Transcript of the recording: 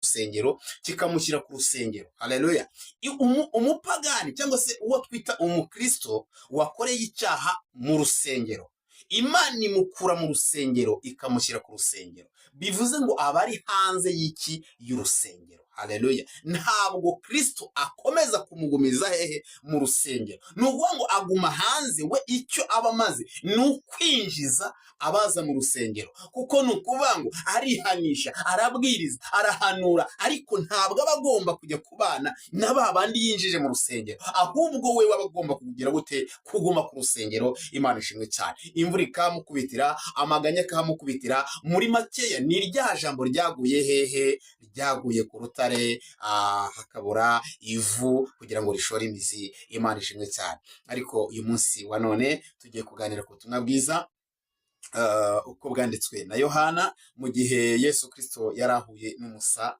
rusengero kikamushyira ku rusengero. Haleluya. Umupagani cyangwa se uwo twita umukristo wakoreye icyaha mu rusengero, Imana imukura mu rusengero ikamushyira ku rusengero, bivuze ngo aba ari hanze y'urusengero. Haleluya. Ntabwo Kristo akomeza kumugumiza hehe mu rusengero, ni ukuvuga ngo aguma hanze. We icyo aba amaze ni ukwinjiza abaza mu rusengero, kuko ni ukuvuga ngo arihanisha, arabwiriza, arahanura, ariko ntabwo aba agomba kujya kubana na ba bandi yinjije mu rusengero, ahubwo we waba agomba kugira gute? Kuguma ku rusengero. Imana ishimwe cyane. Imvura ikamukubitira, amaganya akamukubitira, muri makeya ni rya jambo ryaguye hehe? Ryaguye ku rutare, hakabura ivu kugira ngo rishore imizi. Imana ishimwe cyane. Ariko uyu munsi wa none tugiye kuganira ku butumwa bwiza uko bwanditswe na Yohana, mu gihe Yesu Kristo yarahuye n'umusa